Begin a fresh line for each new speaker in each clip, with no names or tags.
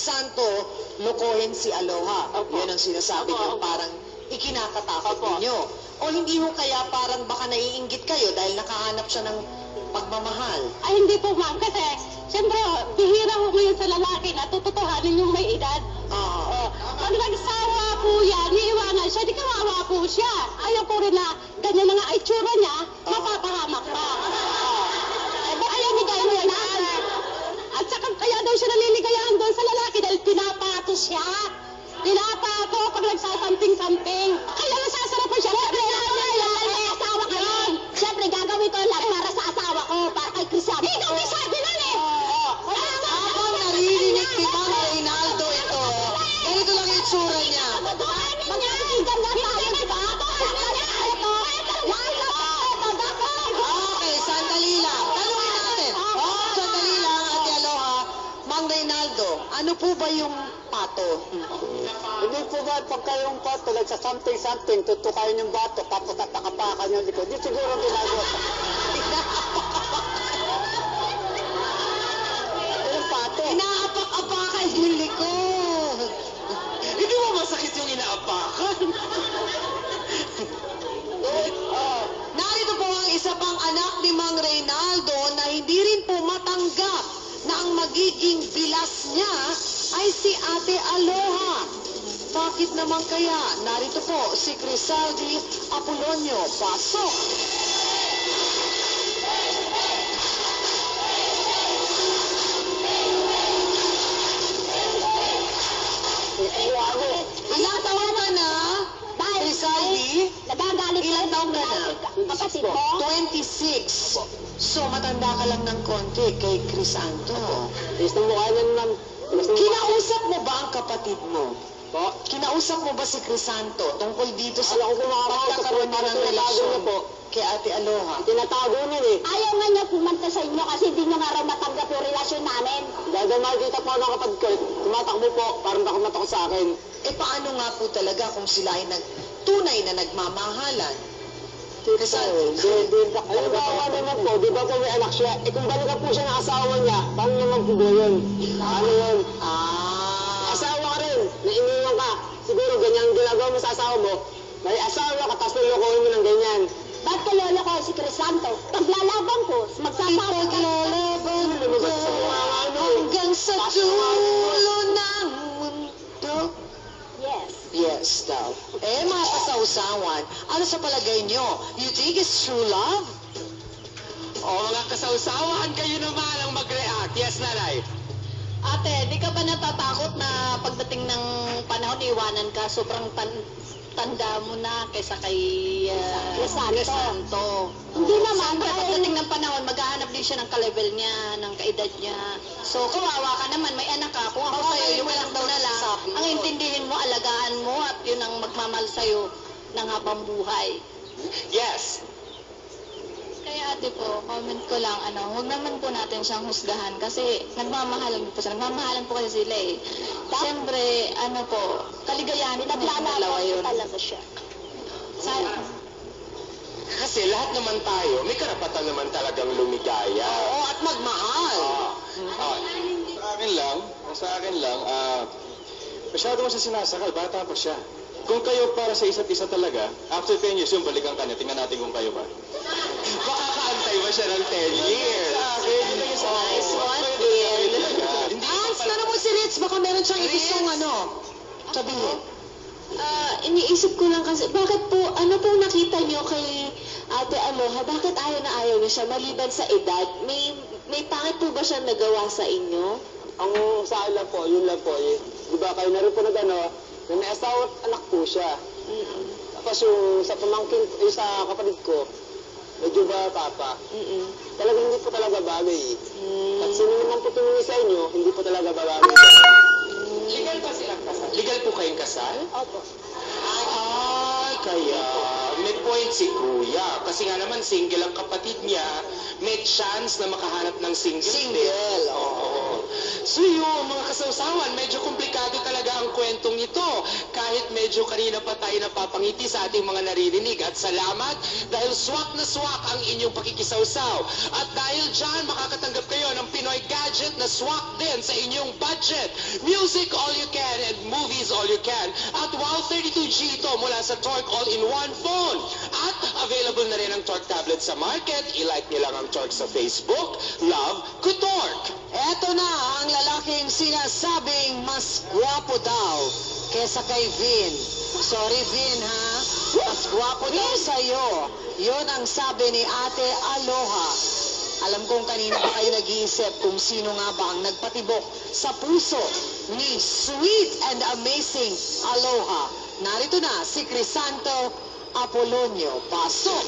Santo lokohin si Aloha.
Opo.
Yan ang sinasabi
Opo,
niyo,
opo.
parang ikinakatakot
Opo.
ninyo. O hindi ho kaya parang baka naiinggit kayo dahil nakahanap siya ng pagmamahal?
Ay, hindi po, ma'am. Kasi, siyempre, bihira ho ngayon sa lalaki na tututuhanin yung may edad.
Oo.
Pag nagsawa po yan, iiwanan siya, di kawawa po siya. Ayaw po rin na ganyan na nga ay tsura niya, mapapahamak pa. Baka yan ni Gaya na at saka kaya daw siya naliligayahan doon sa lalaki dahil pinapato siya. Pinapato pag nagsasamping-samping. Kaya nasasarapan siya. May asawa ka rin. Siyempre, gagawin ko lahat para sa asawa ko, para kay Cristiano. Ikaw may sabi nun eh.
Ako naririnig kay Ma'am Reynaldo ito. Ganito lang yung itsura niya.
Magkakaigan na tayo, di ba?
Okay, sandali lang. Tanungin natin. Sandali lang, Ate Aloha. Mang Reynaldo, ano po ba yung pato?
Hindi po ba pag kayong pato, sa something, tutukayin yung bato, tapos takapakan yung likod. Di siguro ginagawa. Yung pato.
Inaapak-apakan yung likod.
Hindi mo masakit yung inaapakan?
Narito po ang isa pang anak ni Mang Reynaldo na hindi rin po matanggap na ang magiging bilas niya ay si Ate Aloha. Bakit naman kaya? Narito po si Crisaldi Apolonio. Pasok! Ilang taon ka na? Crisaldi?
Nagagalit
Ilang taon ka na?
Kapatid mo?
26. So, matanda ka lang ng konti kay Crisanto.
Tiis ng mukha niyan, ma'am.
Kinausap mo ba ang kapatid mo?
Po?
Kinausap mo ba si Crisanto tungkol dito sa
Alam ko kung makakausap po,
pagkakaroon niya ng
tinatago
relasyon
niya po.
kay Ate Aloha?
Tinatago niya eh.
Ayaw nga niya pumunta sa inyo kasi hindi niyo nga raw matanggap yung relasyon namin.
Dahil makikita po ng kapatid ko, tumatakbo po, parang nakamatako sa akin.
Eh, paano nga po talaga kung sila ay tunay na nagmamahalan? Crisanto,
Alam mo ako naman po, di ba po may anak siya? Eh kung balikan po siya ng asawa niya, paano naman po ba yun? Ano yun? Asawa ka rin, na iniwan ka. Siguro ganyan ang ginagawa mo sa asawa mo. May asawa ka, tapos lulukohin mo ng ganyan.
Ba't ka lolo ko si Crisanto? Paglalaban ko, magsasama ka.
Ipaglalaban ko hanggang sa dulo ng mundo.
Yes.
Yes, daw. Eh, mga kasausawan, ano sa palagay nyo? You think it's true love?
O mga kasausawan, kayo naman ang mag-react. Yes, nanay.
Ate, di ka ba natatakot na pagdating ng panahon, iwanan ka, sobrang tanda mo na kaysa kay Crisanto? Hindi naman. Siyempre, pagdating ng panahon, maghahanap din siya ng ka-level niya, ng kaedad niya. So, kawawa ka naman, may anak ka. Kung ako sa'yo, yung anak daw na lang, ang intindihin mo, alagaan mo, at yun ang magmamahal sa'yo ng habang buhay.
Yes.
Kaya ate po, comment ko lang, huwag naman po natin siyang husgahan kasi nagmamahalan po siya. Nagmamahalan po kasi sila eh. Siyempre, kaligayahan po ng dalawa yun.
Talaga siya.
Kasi lahat naman tayo, may karapatan naman talagang lumigaya.
Oo, at magmahal.
Sa akin lang, masyado mo siya sinasakal, bata pa siya. Kung kayo para sa isa't isa talaga, after 10 years yung balikan ka niya, tingnan natin kung kayo ba.
Makakaantay ba siya ng 10 years?
Sa akin, yun lang yung sa akin.
Nice one,
Pwede
Bill.
talaga. Hindi
Hans, tanong mo si Ritz, baka meron siyang gustong sabihin.
Iniisip ko lang kasi, bakit po, ano pong nakita niyo kay Ate Aloha? Bakit ayaw na ayaw niyo siya maliban sa edad? May pangit po ba siya nagawa sa inyo?
Ang sa akin lang po, yun lang po. Di ba kayo na rin po na may asawa at anak po siya. Tapos yung sa pamangkin, yung sa kapatid ko, medyo bata pa. Talagang hindi po talaga bagay eh. At sino naman po tumingin sa inyo, hindi po talaga bagay.
Legal ba silang kasal? Legal po kayong kasal?
Opo.
Ay, kaya may point si Kuya. Kasi nga naman single ang kapatid niya, may chance na makahanap ng single.
Single,
Oo. So yung mga kasawsawan, medyo komplikado talaga ang kwentong ito. Kahit medyo kanina pa tayo napapangiti sa ating mga naririnig. At salamat dahil swak na swak ang inyong pakikisawsaw. At dahil dyan, makakatanggap kayo ng Pinoy gadget na swak din sa inyong budget. Music all you can and movies all you can. At Wow 32G ito mula sa Torque All-in-One Phone. At available na rin ang Torque tablet sa market. I-like nyo lang ang Torque sa Facebook. Love Kutorque!
Eto na ang lalaking sinasabing mas gwapo daw kesa kay Vin. Sorry Vin ha, mas gwapo daw sa'yo. Yun ang sabi ni Ate Aloha. Alam kong kanina pa kayo nag-iisip kung sino nga ba ang nagpatibok sa puso ni sweet and amazing Aloha. Narito na si Crisanto Apolonio. Pasok!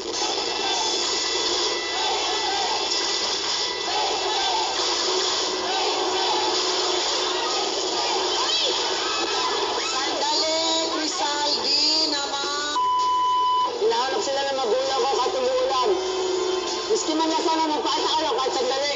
Sandali, Crisaldi naman.
Hinahanap sila ng magulang ko kahit umuulan. Gusto man niya sana magpakita kayo kahit sandali.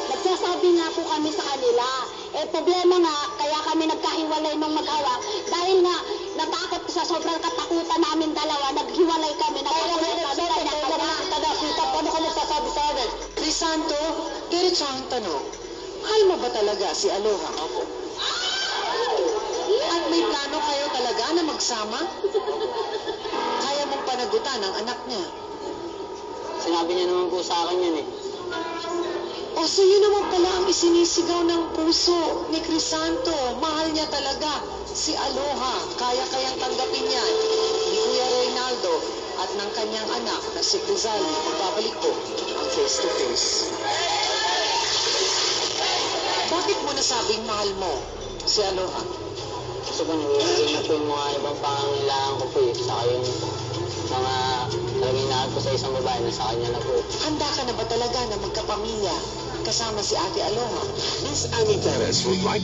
Nagsasabi nga po kami sa kanila. Eh, problema nga, kaya kami nagkahiwalay nung mag-awa. Dahil nga, natakot sa sobrang katakutan namin dalawa, naghiwalay kami. Natakot kami kanya-kanya.
Paano ka magsasabi sa akin?
Crisanto, diretso ang tanong. Mahal mo ba talaga si Aloha? Opo. At may plano kayo talaga na magsama? Kaya mong panagutan ang anak niya.
Sinabi niya naman po sa akin yun eh.
O so yun naman pala ang isinisigaw ng puso ni Crisanto. Mahal niya talaga si Aloha. Kaya-kayang tanggapin yan ni Kuya Reynaldo at ng kanyang anak na si Crizali. Magbabalik po ang face-to-face. Bakit mo nasabing mahal mo si Aloha?
Gusto ko nagiging po yung mga ibang pangangailangan ko po eh. Saka yung mga talagang hinahanap ko sa isang babae na sa kanya na po.
Handa ka na ba talaga na magkapamilya kasama si Ate Aloha?
Miss Annie Perez would like to